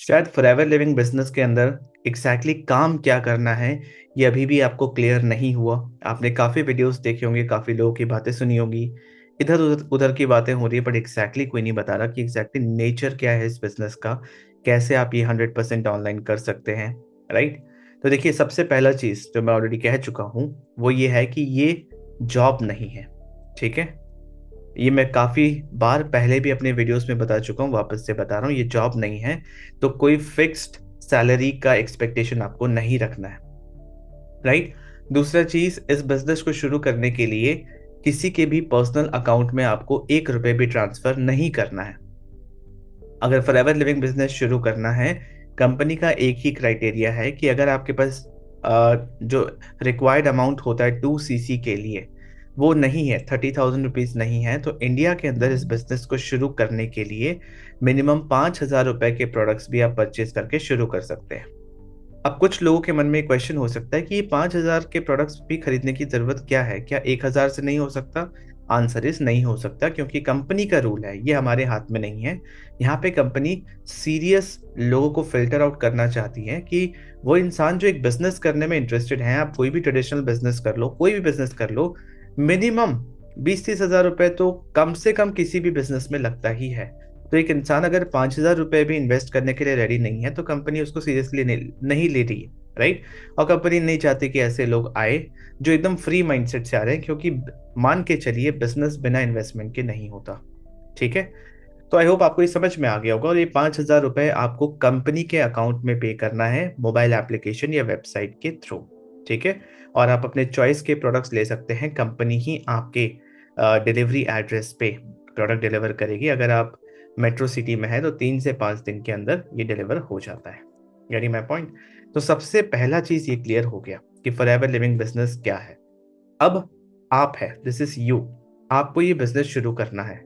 शायद forever living business के अंदर एग्जैक्टली काम क्या करना है ये अभी भी आपको क्लियर नहीं हुआ। आपने काफ़ी वीडियोस देखे होंगे, काफ़ी लोगों की बातें सुनी होगी, इधर उधर उधर की बातें हो रही है, बट एग्जैक्टली कोई नहीं बता रहा कि एग्जैक्टली नेचर क्या है इस बिजनेस का, कैसे आप ये 100% ऑनलाइन कर सकते हैं। राइट। तो देखिए, सबसे पहला चीज़ जो मैं ऑलरेडी कह चुका हूँ वो ये है कि ये जॉब नहीं है। ठीक है। ये मैं काफ़ी बार पहले भी अपने वीडियोस में बता चुका हूँ, वापस से बता रहा हूँ, ये जॉब नहीं है। तो कोई फिक्स्ड सैलरी का एक्सपेक्टेशन आपको नहीं रखना है। राइट। दूसरा चीज़, इस बिजनेस को शुरू करने के लिए किसी के भी पर्सनल अकाउंट में आपको 1 रुपए भी ट्रांसफर नहीं करना है। अगर फॉरएवर लिविंग बिजनेस शुरू करना है, कंपनी का एक ही क्राइटेरिया है कि अगर आपके पास जो रिक्वायर्ड अमाउंट होता है 2 सीसी के लिए वो नहीं है, 30,000 रुपीज़ नहीं है, तो इंडिया के अंदर इस बिजनेस को शुरू करने के लिए मिनिमम 5,000 रुपए के प्रोडक्ट्स भी आप परचेज करके शुरू कर सकते हैं। अब कुछ लोगों के मन में एक क्वेश्चन हो सकता है कि ये 5,000 के प्रोडक्ट्स भी खरीदने की ज़रूरत क्या है? क्या 1,000 से नहीं हो सकता? आंसर इज़ नहीं हो सकता, क्योंकि कंपनी का रूल है, ये हमारे हाथ में नहीं है। यहाँ पे कंपनी सीरियस लोगों को फ़िल्टर आउट करना चाहती है कि वो इंसान जो एक बिज़नेस करने में इंटरेस्टेड हैं, आप कोई भी ट्रेडिशनल बिज़नेस कर लो, कोई भी बिज़नेस कर लो, मिनिमम 20-30 हज़ार रुपए तो कम से कम किसी भी बिज़नेस में लगता ही है। तो एक इंसान अगर 5,000 रुपए भी इन्वेस्ट करने के लिए रेडी नहीं है, तो कंपनी उसको सीरियसली नहीं ले रही है। राइट। और कंपनी नहीं चाहती कि ऐसे लोग आए जो एकदम फ्री माइंडसेट से आ रहे हैं, क्योंकि मान के चलिए बिजनेस बिना इन्वेस्टमेंट के नहीं होता। ठीक है। तो आई होप आपको ये समझ में आ गया होगा, और ये 5,000 रुपए आपको कंपनी के अकाउंट में पे करना है मोबाइल एप्लीकेशन या वेबसाइट के थ्रू। ठीक है। और आप अपने चॉइस के प्रोडक्ट्स ले सकते हैं, कंपनी ही आपके डिलीवरी एड्रेस पे प्रोडक्ट डिलीवर करेगी। अगर आप मेट्रो सिटी में है तो 3 से 5 दिन के अंदर ये डिलीवर हो जाता है। यानी माई पॉइंट। तो सबसे पहला चीज ये क्लियर हो गया कि फॉरएवर लिविंग बिजनेस क्या है। अब आप है, दिस इज यू, आपको ये बिजनेस शुरू करना है।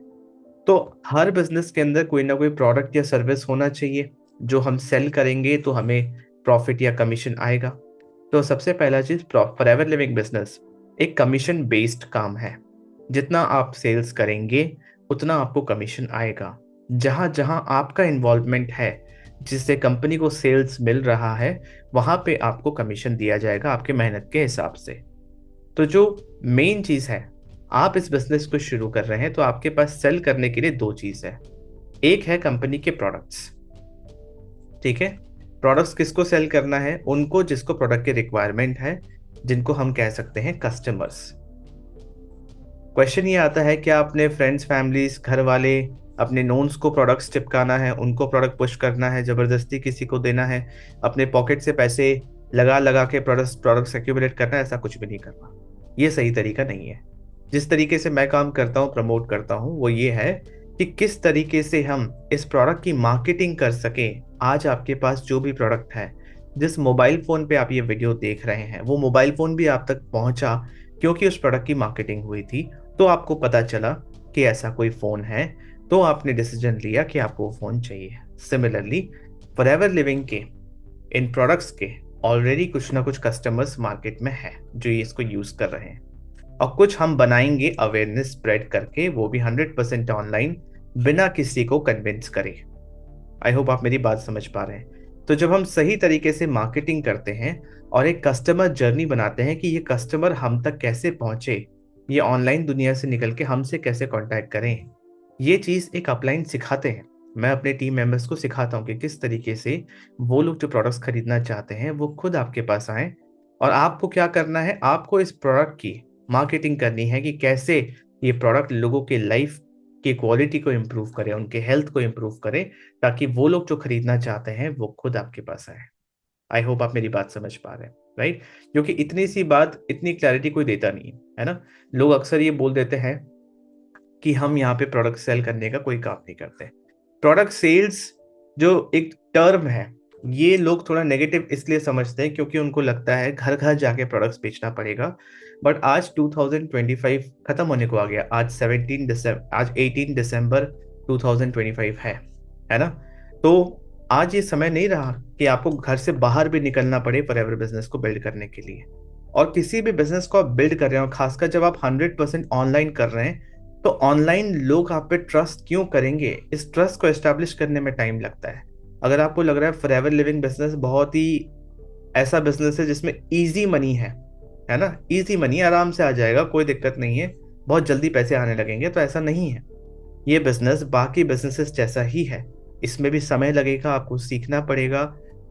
तो हर बिजनेस के अंदर कोई ना कोई प्रोडक्ट या सर्विस होना चाहिए जो हम सेल करेंगे तो हमें प्रॉफिट या कमीशन आएगा। तो सबसे पहला चीज, फॉरएवर लिविंग बिजनेस एक कमीशन बेस्ड काम है। जितना आप सेल्स करेंगे उतना आपको कमीशन आएगा। जहां जहां आपका इन्वॉल्वमेंट है, जिससे कंपनी को सेल्स मिल रहा है, वहां पे आपको कमीशन दिया जाएगा आपके मेहनत के हिसाब से। तो जो मेन चीज है, आप इस बिजनेस को शुरू कर रहे हैं तो आपके पास सेल करने के लिए दो चीज है। एक है कंपनी के प्रोडक्ट्स। ठीक है। प्रोडक्ट्स किसको सेल करना है? उनको जिसको प्रोडक्ट की रिक्वायरमेंट है, जिनको हम कह सकते हैं कस्टमर्स। क्वेश्चन ये आता है, क्या अपने फ्रेंड्स, फैमिलीज, घर वाले, अपने नोन्स को प्रोडक्ट्स चिपकाना है, उनको प्रोडक्ट पुश करना है, जबरदस्ती किसी को देना है, अपने पॉकेट से पैसे लगा लगा के प्रोडक्ट्स प्रोडक्ट्स एक्यूमुलेट करना है? ऐसा कुछ भी नहीं करना। ये सही तरीका नहीं है। जिस तरीके से मैं काम करता हूँ, प्रमोट करता हूँ, वो ये है कि किस तरीके से हम इस प्रोडक्ट की मार्केटिंग कर सकें। आज आपके पास जो भी प्रोडक्ट है, जिस मोबाइल फोन पे आप ये वीडियो देख रहे हैं, वो मोबाइल फोन भी आप तक पहुंचा क्योंकि उस प्रोडक्ट की मार्केटिंग हुई थी। तो आपको पता चला कि ऐसा कोई फोन है, तो आपने डिसीजन लिया कि आपको वो फोन चाहिए। सिमिलरली फॉरएवर लिविंग के इन प्रोडक्ट्स के ऑलरेडी कुछ ना कुछ कस्टमर्स मार्केट में है जो ये इसको यूज कर रहे हैं, और कुछ हम बनाएंगे अवेयरनेस स्प्रेड करके, वो भी 100% ऑनलाइन, बिना किसी को कन्विंस करे। आई होप आप मेरी बात समझ पा रहे हैं। तो जब हम सही तरीके से मार्केटिंग करते हैं और एक कस्टमर जर्नी बनाते हैं कि ये कस्टमर हम तक कैसे पहुंचे, ये ऑनलाइन दुनिया से निकल के हमसे कैसे कांटेक्ट करें, ये चीज़ एक अपलाइन सिखाते हैं। मैं अपने टीम मेंबर्स को सिखाता हूँ कि किस तरीके से वो लोग जो प्रोडक्ट्स खरीदना चाहते हैं वो खुद आपके पास आए, और आपको क्या करना है, आपको इस प्रोडक्ट की मार्केटिंग करनी है कि कैसे ये प्रोडक्ट लोगों के लाइफ की क्वालिटी को इम्प्रूव करे, उनके हेल्थ को इम्प्रूव करे, ताकि वो लोग जो खरीदना चाहते हैं वो खुद आपके पास आए। आई होप आप मेरी बात समझ पा रहे हैं। राइट। क्योंकि इतनी सी बात, इतनी क्लैरिटी कोई देता नहीं है ना। लोग अक्सर ये बोल देते हैं कि हम यहाँ पे प्रोडक्ट सेल करने का कोई काम नहीं करते। प्रोडक्ट सेल्स जो एक टर्म है, ये लोग थोड़ा नेगेटिव इसलिए समझते हैं क्योंकि उनको लगता है घर घर जाके प्रोडक्ट्स बेचना पड़ेगा। बट आज 2025 खत्म होने को आ गया। आज 18 दिसंबर 2025 है ना। तो आज ये समय नहीं रहा कि आपको घर से बाहर भी निकलना पड़े फॉरएवर बिजनेस को बिल्ड करने के लिए। और किसी भी बिजनेस को आप बिल्ड कर रहे हो, खासकर जब आप 100% ऑनलाइन कर रहे हैं, तो ऑनलाइन लोग आप पे ट्रस्ट क्यों करेंगे? इस ट्रस्ट को एस्टेब्लिश करने में टाइम लगता है। अगर आपको लग रहा है फॉरएवर लिविंग बिजनेस बहुत ही ऐसा बिजनेस है जिसमें इजी मनी है ना, इजी मनी आराम से आ जाएगा, कोई दिक्कत नहीं है, बहुत जल्दी पैसे आने लगेंगे, तो ऐसा नहीं है। ये बिजनेस बाकी बिजनेसेस जैसा ही है, इसमें भी समय लगेगा, आपको सीखना पड़ेगा,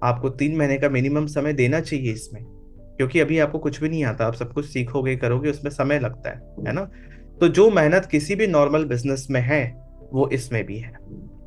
आपको 3 महीने का मिनिमम समय देना चाहिए इसमें, क्योंकि अभी आपको कुछ भी नहीं आता, आप सब कुछ सीखोगे करोगे, उसमें समय लगता है ना। तो जो मेहनत किसी भी नॉर्मल बिजनेस में है वो इसमें भी है।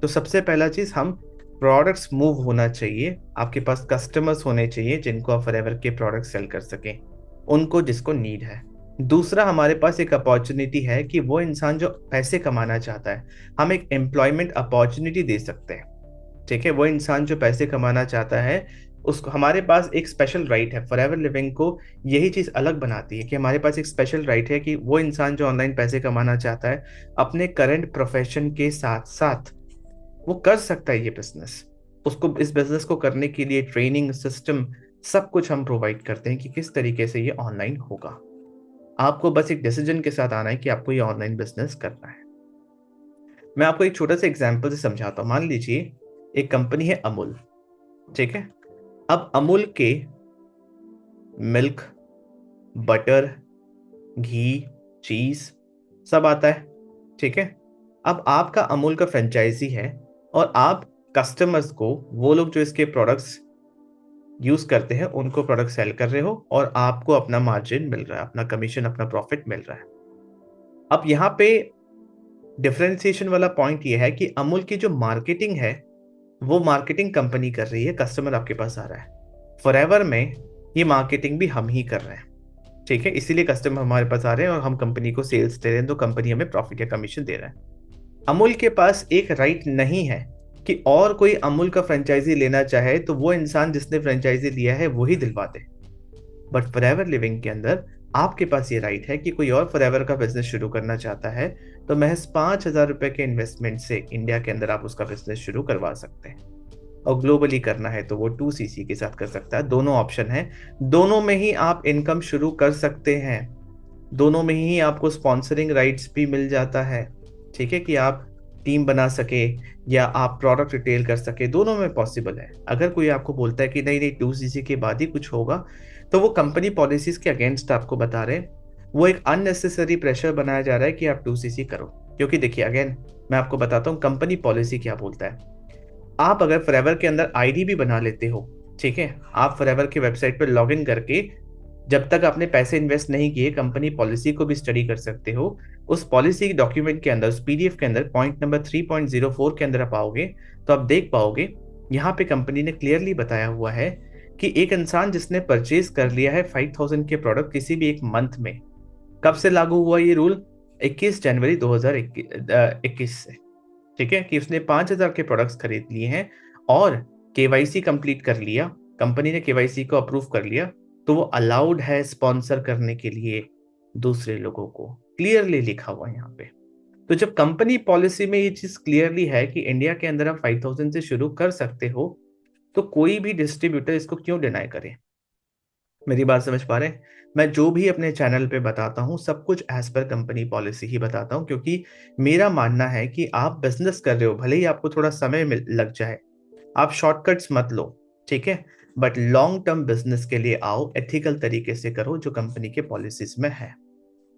तो सबसे पहला चीज, हम प्रोडक्ट्स मूव होना चाहिए, आपके पास कस्टमर्स होने चाहिए जिनको आप फॉरएवर के प्रोडक्ट सेल कर सकें, उनको जिसको नीड है। दूसरा, हमारे पास एक अपॉर्चुनिटी है कि वो इंसान जो पैसे कमाना चाहता है, हम एक एम्प्लॉयमेंट अपॉर्चुनिटी दे सकते हैं। ठीक है, वो इंसान जो पैसे कमाना चाहता है, उसको हमारे पास एक स्पेशल राइट है। फॉरएवर लिविंग को यही चीज अलग बनाती है कि हमारे पास एक स्पेशल राइट है कि वो इंसान जो ऑनलाइन पैसे कमाना चाहता है, अपने करंट प्रोफेशन के साथ साथ वो कर सकता है ये बिजनेस। उसको इस बिजनेस को करने के लिए ट्रेनिंग सिस्टम सब कुछ हम प्रोवाइड करते हैं कि किस तरीके से ये ऑनलाइन होगा। आपको बस एक डिसीजन के साथ आना है कि आपको ये ऑनलाइन बिजनेस करना है। मैं आपको एक छोटा सा एग्जांपल से समझाता हूँ। मान लीजिए एक कंपनी है अमूल, ठीक है। अब अमूल के मिल्क, बटर, घी, चीज सब आता है, ठीक है। अब आपका अमूल का फ्रेंचाइजी है और आप कस्टमर्स को, वो लोग जो इसके प्रोडक्ट्स यूज करते हैं, उनको प्रोडक्ट सेल कर रहे हो और आपको अपना मार्जिन मिल रहा है, अपना कमीशन, अपना प्रॉफिट मिल रहा है। अब यहाँ पे डिफरेंशिएशन वाला पॉइंट ये है कि अमूल की जो मार्केटिंग है वो मार्केटिंग कंपनी कर रही है, कस्टमर आपके पास आ रहा है। फॉरएवर में ये मार्केटिंग भी हम ही कर रहे हैं, ठीक है। इसीलिए कस्टमर हमारे पास आ रहे हैं और हम कंपनी को सेल्स दे रहे हैं, तो कंपनी हमें प्रॉफिट या कमीशन दे रहा है। अमूल के पास एक राइट नहीं है कि और कोई अमूल का फ्रेंचाइजी लेना चाहे तो वो इंसान जिसने फ्रेंचाइजी लिया है वही दिलवा दे। बट फॉरएवर लिविंग के अंदर आपके पास ये राइट है कि कोई और फॉरएवर का बिजनेस शुरू करना चाहता है तो महज 5,000 रुपए के इन्वेस्टमेंट से इंडिया के अंदर आप उसका बिजनेस शुरू करवा सकते हैं। और ग्लोबली करना है तो वो 2cc के साथ कर सकता है। दोनों ऑप्शन है, दोनों में ही आप इनकम शुरू कर सकते हैं, दोनों में ही आपको स्पॉन्सरिंग राइट्स भी मिल जाता है, ठीक है, कि आप टीम बना सके या आप प्रोडक्ट रिटेल कर सके, दोनों में पॉसिबल है। अगर कोई आपको बोलता है कि नहीं नहीं 2cc के बाद ही कुछ होगा, तो वो कंपनी पॉलिसीज के अगेंस्ट आपको बता रहे हैं, वो एक अननेसेसरी प्रेशर बनाया जा रहा है कि आप 2cc करो। क्योंकि देखिए अगेन मैं आपको बताता हूँ कंपनी पॉलिसी क्या बोलता है। आप अगर फॉरएवर के अंदर आईडी भी बना लेते हो, ठीक है, आप फॉरएवर की वेबसाइट पर लॉग इन करके जब तक आपने पैसे इन्वेस्ट नहीं किए कंपनी पॉलिसी को भी स्टडी कर सकते हो। उस पॉलिसी डॉक्यूमेंट के अंदर, उस पीडीएफ के अंदर पॉइंट नंबर 3.04 के अंदर आप आओगे तो आप देख पाओगे यहाँ पे कंपनी ने क्लियरली बताया हुआ है कि एक इंसान जिसने परचेज कर लिया है 5,000 के प्रोडक्ट किसी भी एक मंथ में, कब से लागू हुआ ये रूल? 21 जनवरी 2021 से, ठीक है, कि उसने 5,000 के प्रोडक्ट्स खरीद लिए हैं और केवाईसी कंप्लीट कर लिया, कंपनी ने केवाईसी को अप्रूव कर लिया, तो वो अलाउड है स्पॉन्सर करने के लिए दूसरे लोगों को। क्लियरली लिखा हुआ है यहाँ पे। तो जब कंपनी पॉलिसी में ये चीज क्लियरली है कि इंडिया के अंदर आप 5,000 से शुरू कर सकते हो, तो कोई भी डिस्ट्रीब्यूटर इसको क्यों डिनाई करे? मेरी बात समझ पा रहे हैं? मैं जो भी अपने चैनल पे बताता हूँ सब कुछ एज पर कंपनी पॉलिसी ही बताता हूँ, क्योंकि मेरा मानना है कि आप बिजनेस कर रहे हो, भले ही आपको थोड़ा समय लग जाए, आप शॉर्टकट्स मत लो, ठीक है, बट लॉन्ग टर्म बिजनेस के लिए आओ, एथिकल तरीके से करो जो कंपनी के पॉलिसीज में है।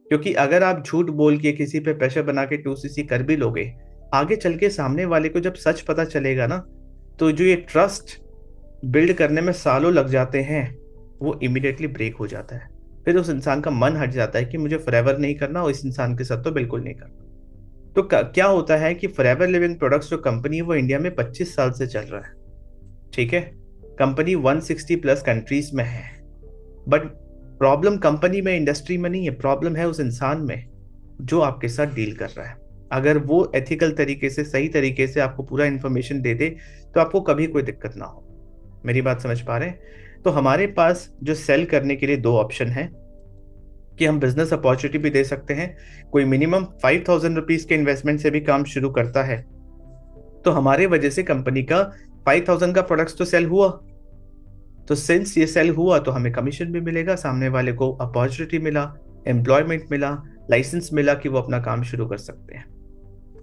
क्योंकि अगर आप झूठ बोल के किसी पे प्रेशर बना के 2cc कर भी लोगे, आगे चल के सामने वाले को जब सच पता चलेगा ना, तो जो ये ट्रस्ट बिल्ड करने में सालों लग जाते हैं वो इमीडिएटली ब्रेक हो जाता है। फिर उस इंसान का मन हट जाता है कि मुझे फॉरएवर नहीं करना और इस इंसान के साथ तो बिल्कुल नहीं करना। तो क्या होता है कि फॉरएवर लिविंग प्रोडक्ट्स जो कंपनी है वो इंडिया में 25 साल से चल रहा है, ठीक है, कंपनी 160 प्लस कंट्रीज में है। बट प्रॉब्लम कंपनी में, इंडस्ट्री में नहीं है, प्रॉब्लम है उस इंसान में जो आपके साथ डील कर रहा है। अगर वो एथिकल तरीके से, सही तरीके से आपको पूरा इंफॉर्मेशन दे दे तो आपको कभी कोई दिक्कत ना हो। मेरी बात समझ पा रहे हैं? तो हमारे पास जो सेल करने के लिए 2 ऑप्शन है कि हम बिजनेस अपॉर्चुनिटी भी दे सकते हैं। कोई मिनिमम 5,000 रुपीज के इन्वेस्टमेंट से भी काम शुरू करता है तो हमारे वजह से कंपनी का 5,000 का प्रोडक्ट्स तो सेल हुआ, तो सिंस ये सेल हुआ तो हमें कमीशन भी मिलेगा, सामने वाले को अपॉर्चुनिटी मिला, एम्प्लॉयमेंट मिला, लाइसेंस मिला कि वो अपना काम शुरू कर सकते हैं।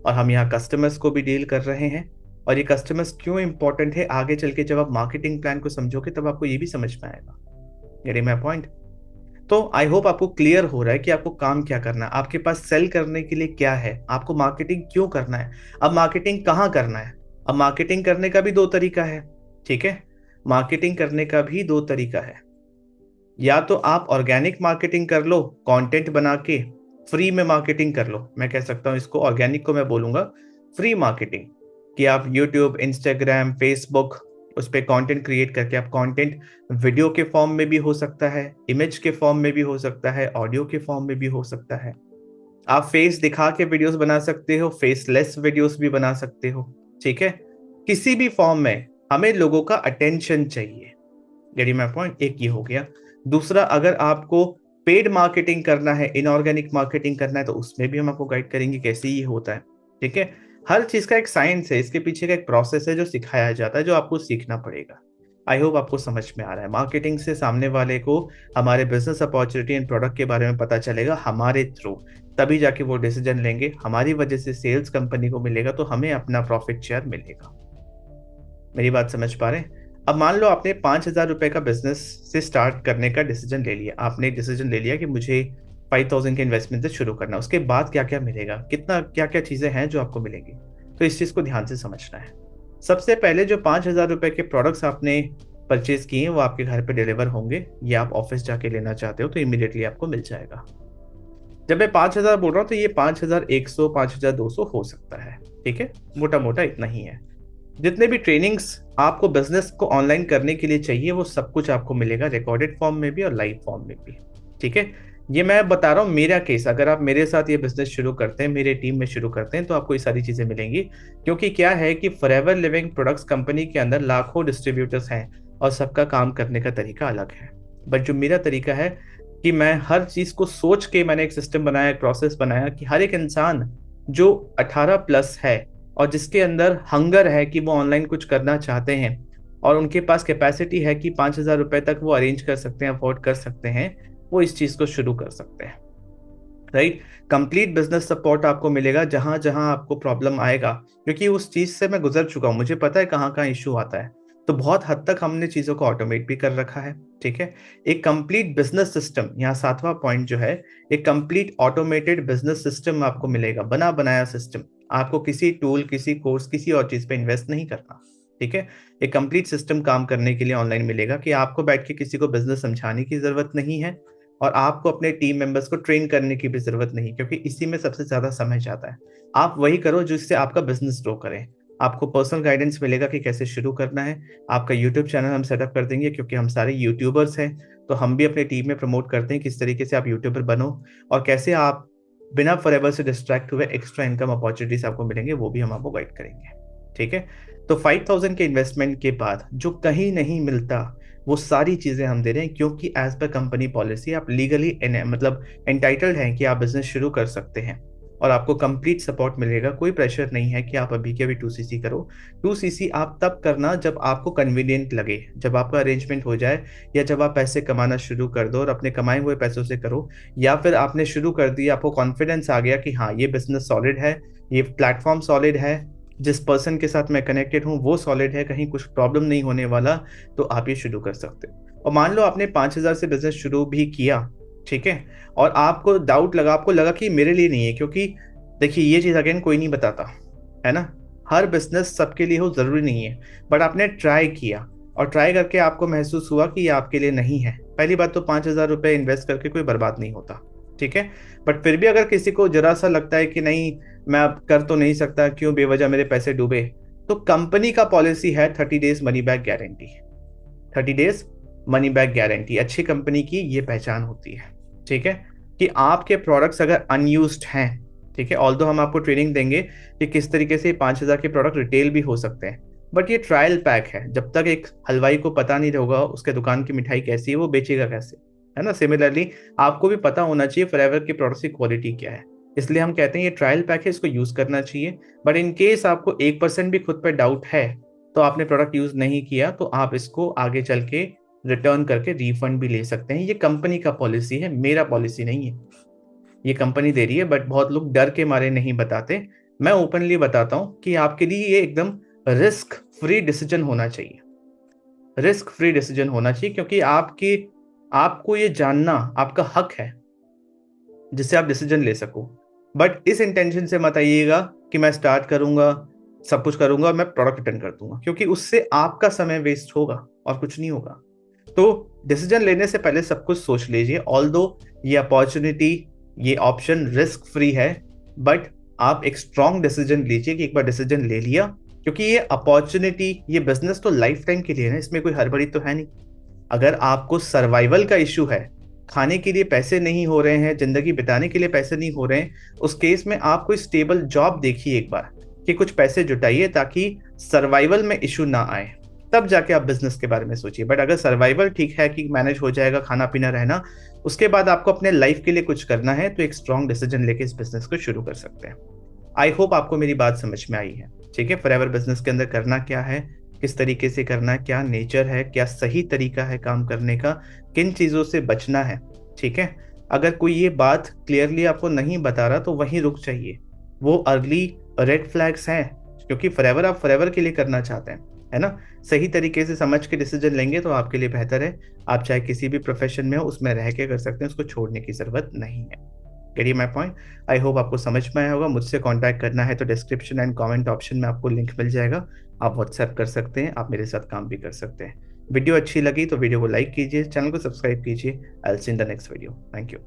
और हम यहाँ कस्टमर्स को भी डील कर रहे हैं, और ये कस्टमर्स क्यों इंपॉर्टेंट है, आगे चल के जब आप मार्केटिंग प्लान को समझोगे तब आपको ये भी समझ में आएगा। Getting my point? तो आई होप आपको क्लियर हो रहा है कि आपको काम क्या करना है, आपके पास सेल करने के लिए क्या है, आपको मार्केटिंग क्यों करना है, अब मार्केटिंग कहाँ करना है। अब मार्केटिंग करने का भी दो तरीका है, ठीक है। मार्केटिंग करने का भी दो तरीका है। या तो आप ऑर्गेनिक मार्केटिंग कर लो, कंटेंट बना के फ्री में मार्केटिंग कर लो। मैं कह सकता हूं इसको, ऑर्गेनिक को मैं बोलूंगा फ्री मार्केटिंग, कि आप यूट्यूब, इंस्टाग्राम, फेसबुक उस पर कंटेंट क्रिएट करके, आप कंटेंट वीडियो के फॉर्म में भी हो सकता है, इमेज के फॉर्म में भी हो सकता है, ऑडियो के फॉर्म में भी हो सकता है। आप फेस दिखा के वीडियोस बना सकते हो, फेसलेस वीडियोस भी बना सकते हो, ठीक है। किसी भी फॉर्म में हमें लोगों का अटेंशन चाहिए। Getting my point? एक ये हो गया। दूसरा, अगर आपको पेड मार्केटिंग करना है, इनऑर्गेनिक मार्केटिंग करना है, तो उसमें भी हम आपको गाइड करेंगे कैसे ये होता है, ठीक है। हर चीज का एक साइंस है, इसके पीछे का एक प्रोसेस है जो सिखाया जाता है, जो आपको सीखना पड़ेगा। आई होप आपको समझ में आ रहा है। मार्केटिंग से सामने वाले को हमारे बिजनेस अपॉर्चुनिटी एंड प्रोडक्ट के बारे में पता चलेगा हमारे थ्रू, तभी जाके वो डिसीजन लेंगे। हमारी वजह से सेल्स कंपनी को मिलेगा तो हमें अपना प्रॉफिट शेयर मिलेगा। मेरी बात समझ पा रहे हैं? अब मान लो आपने 5,000 रुपए का बिजनेस से स्टार्ट करने का डिसीजन ले लिया, आपने डिसीजन ले लिया कि मुझे 5,000 के इन्वेस्टमेंट से शुरू करना। उसके बाद क्या क्या मिलेगा, कितना क्या क्या चीजें हैं जो आपको मिलेंगी, तो इस चीज को ध्यान से समझना है। सबसे पहले जो 5,000 रुपए के प्रोडक्ट्स आपने परचेज किए हैं वो आपके घर पे डिलीवर होंगे, या आप ऑफिस जाके लेना चाहते हो तो इमीडिएटली आपको मिल जाएगा। जब मैं 5,000 बोल रहा हूँ तो ये 5,100, 5,200 हो सकता है, ठीक है, मोटा मोटा इतना ही है। जितने भी ट्रेनिंग्स आपको बिजनेस को ऑनलाइन करने के लिए चाहिए वो सब कुछ आपको मिलेगा, रिकॉर्डेड फॉर्म में भी और लाइव फॉर्म में भी, ठीक है। ये मैं बता रहा हूँ मेरा केस, अगर आप मेरे साथ ये बिजनेस शुरू करते हैं, मेरे टीम में शुरू करते हैं, तो आपको ये सारी चीजें मिलेंगी। क्योंकि क्या है कि फॉरएवर लिविंग प्रोडक्ट्स कंपनी के अंदर लाखों डिस्ट्रीब्यूटर्स हैं और सबका काम करने का तरीका अलग है। बट जो मेरा तरीका है कि मैं हर चीज को सोच के मैंने एक सिस्टम बनाया, एक प्रोसेस बनाया कि हर एक इंसान जो 18+ है और जिसके अंदर हंगर है कि वो ऑनलाइन कुछ करना चाहते हैं और उनके पास कैपेसिटी है कि 5,000 रुपए तक वो अरेंज कर सकते हैं, अफोर्ड कर सकते हैं, वो इस चीज को शुरू कर सकते हैं। राइट। कंप्लीट बिजनेस सपोर्ट आपको मिलेगा जहां जहां आपको प्रॉब्लम आएगा, क्योंकि उस चीज से मैं गुजर चुका हूं, मुझे पता है कहाँ कहाँ इश्यू आता है। तो बहुत हद तक हमने चीजों को ऑटोमेट भी कर रखा है, ठीक है। एक कंप्लीट बिजनेस सिस्टम, यहाँ 7वां पॉइंट जो है, एक कंप्लीट ऑटोमेटेड बिजनेस सिस्टम आपको मिलेगा, बना बनाया सिस्टम। आपको किसी टूल, किसी कोर्स, किसी और चीज पे इन्वेस्ट नहीं करना, ठीक है। एक कंप्लीट सिस्टम काम करने के लिए ऑनलाइन मिलेगा कि आपको बैठ के किसी को बिजनेस समझाने की जरूरत नहीं है और आपको अपने टीम मेंबर्स को ट्रेन करने की भी जरूरत नहीं, क्योंकि इसी में सबसे ज्यादा समय जाता है। आप वही करो जिससे आपका बिजनेस ग्रो करे। आपको पर्सनल गाइडेंस मिलेगा कि कैसे शुरू करना है। आपका यूट्यूब चैनल हम सेटअप कर देंगे, क्योंकि हम सारे यूट्यूबर्स हैं, तो हम भी अपनी टीम में प्रमोट करते हैं किस तरीके से आप यूट्यूबर बनो और कैसे आप बिना फॉरएवर से डिस्ट्रैक्ट हुए एक्स्ट्रा इनकम अपॉर्चुनिटीज आपको मिलेंगे, वो भी हम आपको गाइड करेंगे, ठीक है। तो 5,000 के इन्वेस्टमेंट के बाद जो कहीं नहीं मिलता वो सारी चीजें हम दे रहे हैं, क्योंकि एज पर कंपनी पॉलिसी आप लीगली मतलब एंटाइटल्ड हैं कि आप बिजनेस शुरू कर सकते हैं और आपको कंप्लीट सपोर्ट मिलेगा। कोई प्रेशर नहीं है कि आप अभी के अभी 2cc करो। 2cc आप तब करना जब आपको कन्वीनियंट लगे, जब आपका अरेंजमेंट हो जाए, या जब आप पैसे कमाना शुरू कर दो और अपने कमाए हुए पैसों से करो, या फिर आपने शुरू कर दिया, आपको कॉन्फिडेंस आ गया कि हाँ ये बिजनेस सॉलिड है, ये प्लेटफॉर्म सॉलिड है, जिस पर्सन के साथ मैं कनेक्टेड हूँ वो सॉलिड है, कहीं कुछ प्रॉब्लम नहीं होने वाला, तो आप ये शुरू कर सकते हो। और मान लो आपने 5,000 से बिजनेस शुरू भी किया, ठीक है, और आपको डाउट लगा, आपको लगा कि मेरे लिए नहीं है, क्योंकि देखिए ये चीज अगेन कोई नहीं बताता है ना, हर बिजनेस सबके लिए हो जरूरी नहीं है। बट आपने ट्राई किया और ट्राई करके आपको महसूस हुआ कि ये आपके लिए नहीं है। पहली बात तो 5,000 रुपए इन्वेस्ट करके कोई बर्बाद नहीं होता, ठीक है। बट फिर भी अगर किसी को जरा सा लगता है कि नहीं मैं अब कर तो नहीं सकता, क्यों बेवजह मेरे पैसे डूबे, तो कंपनी का पॉलिसी है 30 days money back guarantee. 30 days money back guarantee अच्छी कंपनी की ये पहचान होती है, ठीक है, कि आपके प्रोडक्ट्स अगर अनयूज्ड हैं, ठीक है, ऑल्दो हम आपको ट्रेनिंग देंगे कि किस तरीके से 5,000 के प्रोडक्ट रिटेल भी हो सकते हैं, बट ये ट्रायल पैक है। जब तक एक हलवाई को पता नहीं होगा उसके दुकान की मिठाई कैसी है, वो बेचेगा कैसे, है ना। सिमिलरली आपको भी पता होना चाहिए फॉरएवर की प्रोडक्ट्स की क्वालिटी क्या है, इसलिए हम कहते हैं ये ट्रायल पैक है, इसको यूज करना चाहिए। बट इन केस आपको 1% भी खुद पे डाउट है, तो आपने प्रोडक्ट यूज नहीं किया, तो आप इसको आगे चल के रिटर्न करके रिफंड भी ले सकते हैं। ये कंपनी का पॉलिसी है, मेरा पॉलिसी नहीं है, ये कंपनी दे रही है। बट बहुत लोग डर के मारे नहीं बताते, मैं ओपनली बताता हूँ कि आपके लिए ये एकदम रिस्क फ्री डिसीजन होना चाहिए। रिस्क फ्री डिसीजन होना चाहिए, क्योंकि आपको ये जानना आपका हक है जिससे आप डिसीजन ले सको। बट इस इंटेंशन से मत आइएगा कि मैं स्टार्ट करूंगा, सब कुछ करूंगा और मैं प्रोडक्ट रिटर्न कर दूंगा, क्योंकि उससे आपका समय वेस्ट होगा और कुछ नहीं होगा। तो डिसीजन लेने से पहले सब कुछ सोच लीजिए। ऑल्दो ये अपॉर्चुनिटी, ये ऑप्शन रिस्क फ्री है, बट आप एक स्ट्रॉन्ग डिसीजन लीजिए कि एक बार डिसीजन ले लिया, क्योंकि ये अपॉर्चुनिटी, ये बिजनेस तो लाइफ टाइम के लिए है ना, इसमें कोई हड़बड़ी तो है नहीं। अगर आपको सर्वाइवल का इशू है, खाने के लिए पैसे नहीं हो रहे हैं, जिंदगी बिताने के लिए पैसे नहीं हो रहे हैं, उस केस में आप कोई स्टेबल जॉब देखिए एक बार, कि कुछ पैसे जुटाइए ताकि सर्वाइवल में इशू ना आए, तब जाके आप बिजनेस के बारे में सोचिए। बट अगर सर्वाइवल ठीक है कि मैनेज हो जाएगा, खाना पीना रहना, उसके बाद आपको अपने लाइफ के लिए कुछ करना है, तो एक स्ट्रॉन्ग डिसीजन लेके इस बिजनेस को शुरू कर सकते हैं। आई होप आपको मेरी बात समझ में आई है। ठीक है, फॉरएवर बिजनेस के अंदर करना क्या है, किस तरीके से करना है, क्या नेचर है, क्या सही तरीका है काम करने का, किन चीज़ों से बचना है। ठीक है, अगर कोई ये बात क्लियरली आपको नहीं बता रहा तो वहीं रुक जाइए, वो अर्ली रेड फ्लैग्स हैं, क्योंकि फॉरएवर आप फॉरएवर के लिए करना चाहते हैं, है ना। सही तरीके से समझ के डिसीजन लेंगे तो आपके लिए बेहतर है। आप चाहे किसी भी प्रोफेशन में हो, उसमें रह के कर सकते हैं, उसको छोड़ने की ज़रूरत नहीं है। Getting my point. I hope आपको समझ में आया होगा। मुझसे कांटेक्ट करना है तो डिस्क्रिप्शन एंड कमेंट ऑप्शन में आपको लिंक मिल जाएगा। आप व्हाट्सएप कर सकते हैं, आप मेरे साथ काम भी कर सकते हैं। वीडियो अच्छी लगी तो वीडियो को लाइक कीजिए, चैनल को सब्सक्राइब कीजिए। I will see in the next video. Thank you.